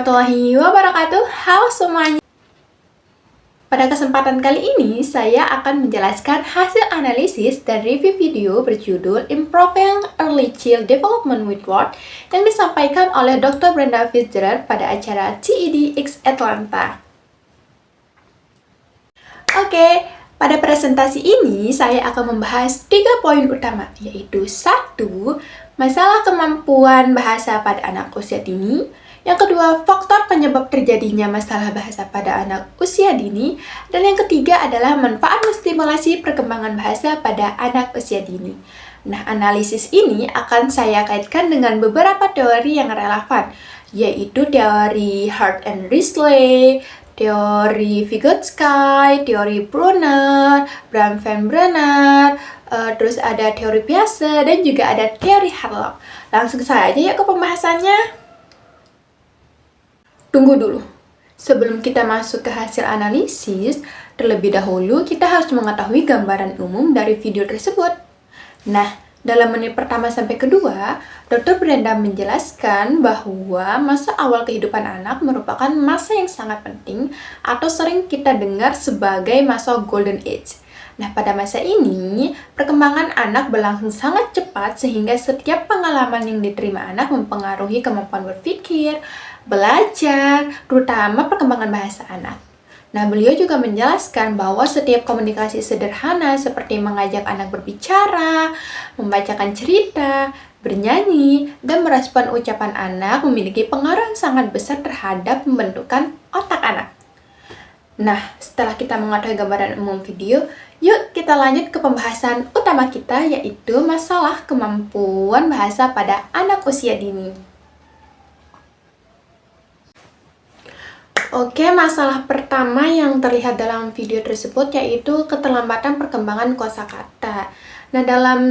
warahmatullahi wabarakatuh. Halo semuanya. Pada kesempatan kali ini, saya akan menjelaskan hasil analisis dan review video berjudul Improving Early Child Development with Word yang disampaikan oleh Dr. Brenda Fitzgerald pada acara TEDx Atlanta. Oke, pada presentasi ini saya akan membahas 3 poin utama, yaitu 1. Masalah kemampuan bahasa pada anak usia dini. Yang kedua, faktor penyebab terjadinya masalah bahasa pada anak usia dini. Dan yang ketiga adalah manfaat menstimulasi perkembangan bahasa pada anak usia dini. Nah, analisis ini akan saya kaitkan dengan beberapa teori yang relevan, yaitu teori Hart and Risley, teori Vygotsky, teori Brunner, Bram van Brenner, terus ada teori Piaget, dan juga ada teori Harlow. Langsung saja ya ke pembahasannya. Tunggu dulu. Sebelum kita masuk ke hasil analisis, terlebih dahulu kita harus mengetahui gambaran umum dari video tersebut. Nah, dalam menit pertama sampai kedua, Dr. Brenda menjelaskan bahwa masa awal kehidupan anak merupakan masa yang sangat penting atau sering kita dengar sebagai masa golden age. Nah, pada masa ini, perkembangan anak berlangsung sangat cepat sehingga setiap pengalaman yang diterima anak mempengaruhi kemampuan berpikir, belajar, terutama perkembangan bahasa anak. Nah, beliau juga menjelaskan bahwa setiap komunikasi sederhana seperti mengajak anak berbicara, membacakan cerita, bernyanyi, dan merespon ucapan anak memiliki pengaruh yang sangat besar terhadap pembentukan otak anak. Nah, setelah kita mengetahui gambaran umum video, yuk kita lanjut ke pembahasan utama kita, yaitu masalah kemampuan bahasa pada anak usia dini. Oke, masalah pertama yang terlihat dalam video tersebut yaitu keterlambatan perkembangan kosakata. Nah, dalam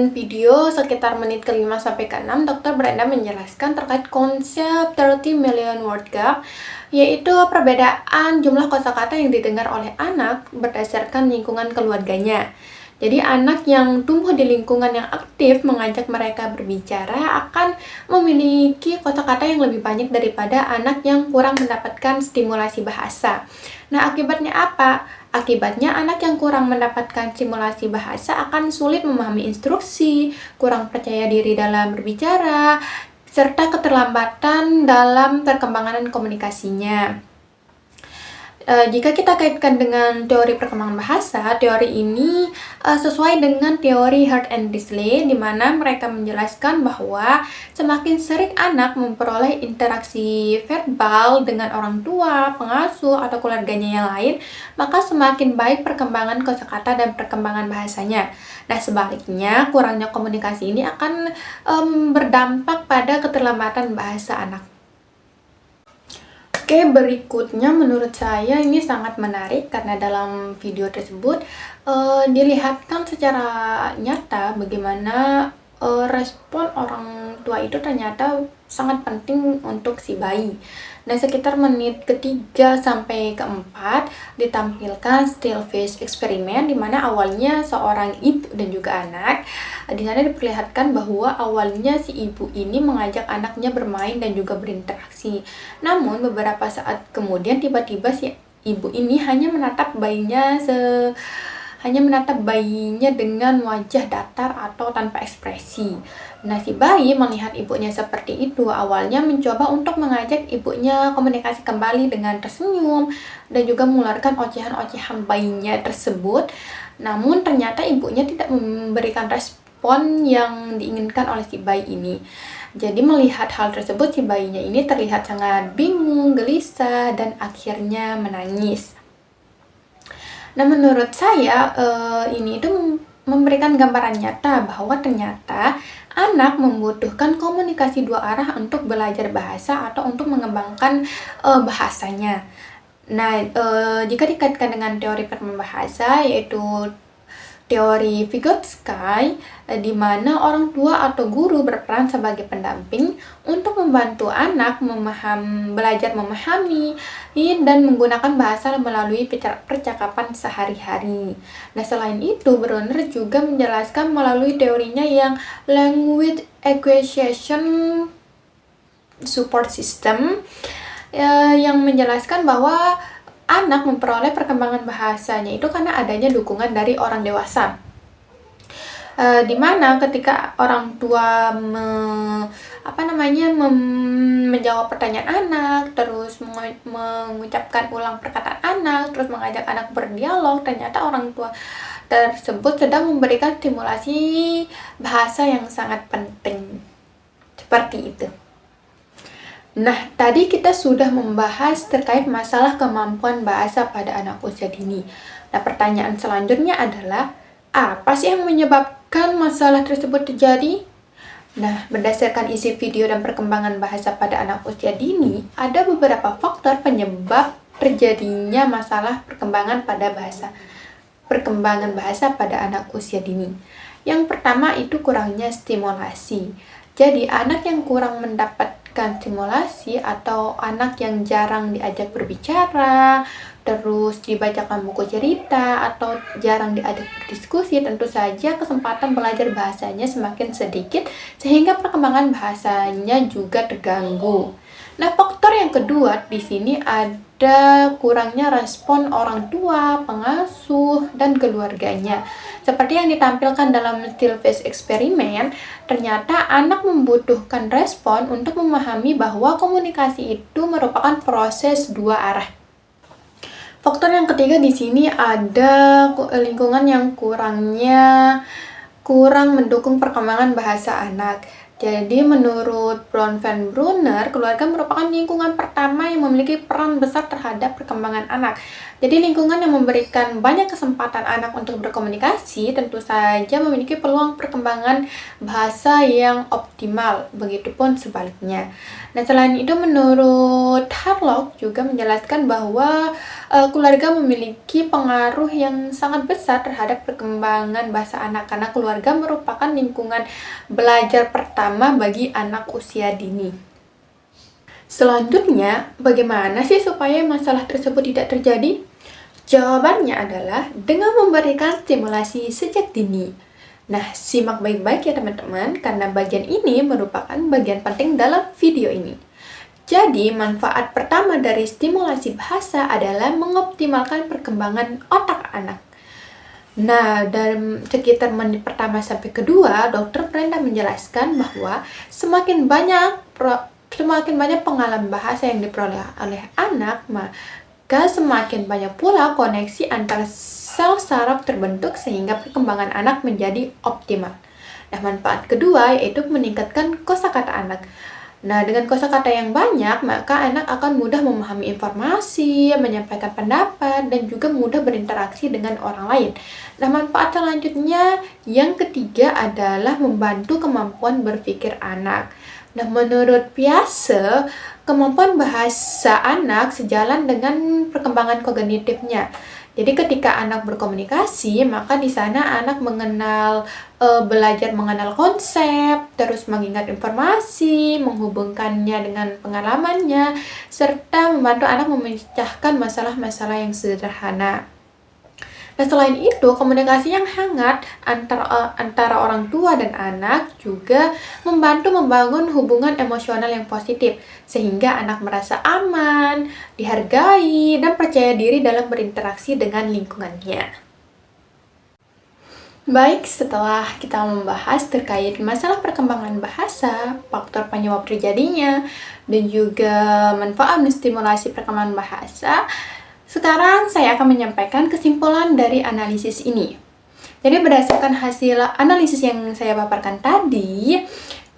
video sekitar menit ke-5 sampai ke-6, Dr. Brenda menjelaskan terkait konsep 30 million word gap, yaitu perbedaan jumlah kosakata yang didengar oleh anak berdasarkan lingkungan keluarganya. Jadi anak yang tumbuh di lingkungan yang aktif mengajak mereka berbicara akan memiliki kosakata yang lebih banyak daripada anak yang kurang mendapatkan stimulasi bahasa. Nah, akibatnya apa? Akibatnya anak yang kurang mendapatkan stimulasi bahasa akan sulit memahami instruksi, kurang percaya diri dalam berbicara, serta keterlambatan dalam perkembangan komunikasinya. Jika kita kaitkan dengan teori perkembangan bahasa, teori ini sesuai dengan teori Hart and Risley, di mana mereka menjelaskan bahwa semakin sering anak memperoleh interaksi verbal dengan orang tua, pengasuh, atau keluarganya yang lain, maka semakin baik perkembangan kosakata dan perkembangan bahasanya. Nah, sebaliknya, kurangnya komunikasi ini akan berdampak pada keterlambatan bahasa anak. Oke, berikutnya menurut saya ini sangat menarik karena dalam video tersebut dilihatkan secara nyata bagaimana respon orang tua itu ternyata sangat penting untuk si bayi. Nah, sekitar menit ke-3 sampai ke-4 ditampilkan still face eksperimen di mana awalnya seorang ibu dan juga anak. Di sana diperlihatkan bahwa awalnya si ibu ini mengajak anaknya bermain dan juga berinteraksi. Namun beberapa saat kemudian tiba-tiba si ibu ini hanya menatap bayinya dengan wajah datar atau tanpa ekspresi. Nah, si bayi melihat ibunya seperti itu, awalnya mencoba untuk mengajak ibunya komunikasi kembali dengan tersenyum dan juga mengeluarkan ocehan-ocehan bayinya tersebut. Namun ternyata ibunya tidak memberikan respon yang diinginkan oleh si bayi ini. Jadi melihat hal tersebut, si bayinya ini terlihat sangat bingung, gelisah, dan akhirnya menangis. Nah, menurut saya ini itu memberikan gambaran nyata bahwa ternyata anak membutuhkan komunikasi dua arah untuk belajar bahasa atau untuk mengembangkan bahasanya. Nah, jika dikaitkan dengan teori perkembangan bahasa, yaitu teori Vygotsky, di mana orang tua atau guru berperan sebagai pendamping untuk membantu anak belajar memahami dan menggunakan bahasa melalui percakapan sehari-hari. Nah, selain itu, Brunner juga menjelaskan melalui teorinya yang language acquisition support system yang menjelaskan bahwa anak memperoleh perkembangan bahasanya itu karena adanya dukungan dari orang dewasa. Dimana ketika orang tua menjawab pertanyaan anak, terus mengucapkan ulang perkataan anak, terus mengajak anak berdialog, ternyata orang tua tersebut sedang memberikan stimulasi bahasa yang sangat penting. Seperti itu. Nah, tadi kita sudah membahas terkait masalah kemampuan bahasa pada anak usia dini. Nah, pertanyaan selanjutnya adalah, apa sih yang menyebabkan masalah tersebut terjadi? Nah, berdasarkan isi video dan perkembangan bahasa pada anak usia dini, ada beberapa faktor penyebab terjadinya masalah perkembangan bahasa pada anak usia dini. Yang pertama itu kurangnya stimulasi. Jadi, anak yang kurang mendapatkan stimulasi atau anak yang jarang diajak berbicara, terus dibacakan buku cerita, atau jarang diajak berdiskusi, tentu saja kesempatan belajar bahasanya semakin sedikit sehingga perkembangan bahasanya juga terganggu. Nah, faktor yang kedua di sini ada kurangnya respon orang tua, pengasuh, dan keluarganya. Seperti yang ditampilkan dalam Stillface eksperimen, ternyata anak membutuhkan respon untuk memahami bahwa komunikasi itu merupakan proses dua arah. Faktor yang ketiga di sini ada lingkungan yang kurang mendukung perkembangan bahasa anak. Jadi menurut Brown Van Brunner, keluarga merupakan lingkungan pertama yang memiliki peran besar terhadap perkembangan anak. Jadi lingkungan yang memberikan banyak kesempatan anak untuk berkomunikasi tentu saja memiliki peluang perkembangan bahasa yang optimal, begitupun sebaliknya. Nah, selain itu menurut Harlock juga menjelaskan bahwa keluarga memiliki pengaruh yang sangat besar terhadap perkembangan bahasa anak karena keluarga merupakan lingkungan belajar pertama bagi anak usia dini. Selanjutnya, bagaimana sih supaya masalah tersebut tidak terjadi? Jawabannya adalah dengan memberikan stimulasi sejak dini. Nah, simak baik-baik ya teman-teman, karena bagian ini merupakan bagian penting dalam video ini. Jadi, manfaat pertama dari stimulasi bahasa adalah mengoptimalkan perkembangan otak anak. Nah, dalam sekitar menit pertama sampai kedua, Dr. Brenda menjelaskan bahwa semakin banyak pengalaman bahasa yang diperoleh oleh anak, maka semakin banyak pula koneksi antara sel saraf terbentuk sehingga perkembangan anak menjadi optimal. Nah, manfaat kedua yaitu meningkatkan kosakata anak. Nah, dengan kosakata yang banyak, maka anak akan mudah memahami informasi, menyampaikan pendapat, dan juga mudah berinteraksi dengan orang lain. Nah, manfaat selanjutnya yang ketiga adalah membantu kemampuan berpikir anak. Nah, menurut Piaget, kemampuan bahasa anak sejalan dengan perkembangan kognitifnya. Jadi ketika anak berkomunikasi, maka di sana anak belajar mengenal konsep, terus mengingat informasi, menghubungkannya dengan pengalamannya, serta membantu anak memecahkan masalah-masalah yang sederhana. Nah, selain itu, komunikasi yang hangat antara orang tua dan anak juga membantu membangun hubungan emosional yang positif, sehingga anak merasa aman, dihargai, dan percaya diri dalam berinteraksi dengan lingkungannya. Baik, setelah kita membahas terkait masalah perkembangan bahasa, faktor penyebab terjadinya, dan juga manfaat menstimulasi perkembangan bahasa, sekarang saya akan menyampaikan kesimpulan dari analisis ini. Jadi berdasarkan hasil analisis yang saya paparkan tadi,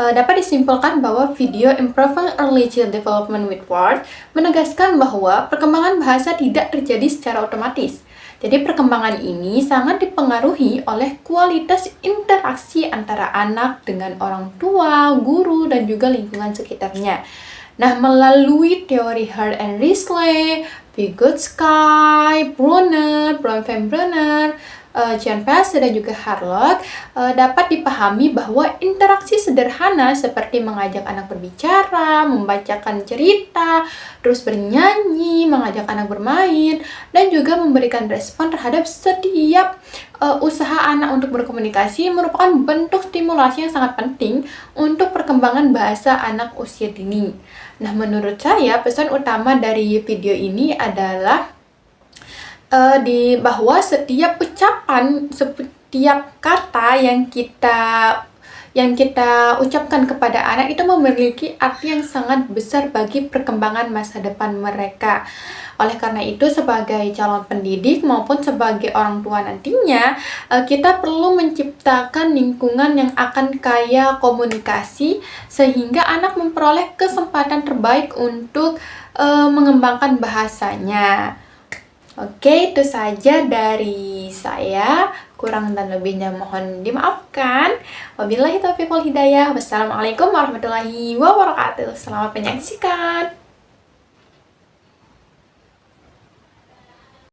dapat disimpulkan bahwa video Improving Early Child Development with Words menegaskan bahwa perkembangan bahasa tidak terjadi secara otomatis. Jadi perkembangan ini sangat dipengaruhi oleh kualitas interaksi antara anak dengan orang tua, guru, dan juga lingkungan sekitarnya. Nah, melalui teori Hart and Risley, Vygotsky, Brown Van Brunner, Jean Pace dan juga Harlock dapat dipahami bahwa interaksi sederhana seperti mengajak anak berbicara, membacakan cerita, terus bernyanyi, mengajak anak bermain, dan juga memberikan respon terhadap setiap usaha anak untuk berkomunikasi merupakan bentuk stimulasi yang sangat penting untuk perkembangan bahasa anak usia dini. Nah, menurut saya pesan utama dari video ini adalah bahwa setiap ucapan, setiap kata yang kita ucapkan kepada anak itu memiliki arti yang sangat besar bagi perkembangan masa depan mereka. Oleh karena itu, sebagai calon pendidik maupun sebagai orang tua nantinya, kita perlu menciptakan lingkungan yang akan kaya komunikasi sehingga anak memperoleh kesempatan terbaik untuk mengembangkan bahasanya. Oke, itu saja dari saya. Kurang dan lebihnya mohon dimaafkan. Wabillahi taufiq wal hidayah. Wassalamualaikum warahmatullahi wabarakatuh. Selamat menyaksikan.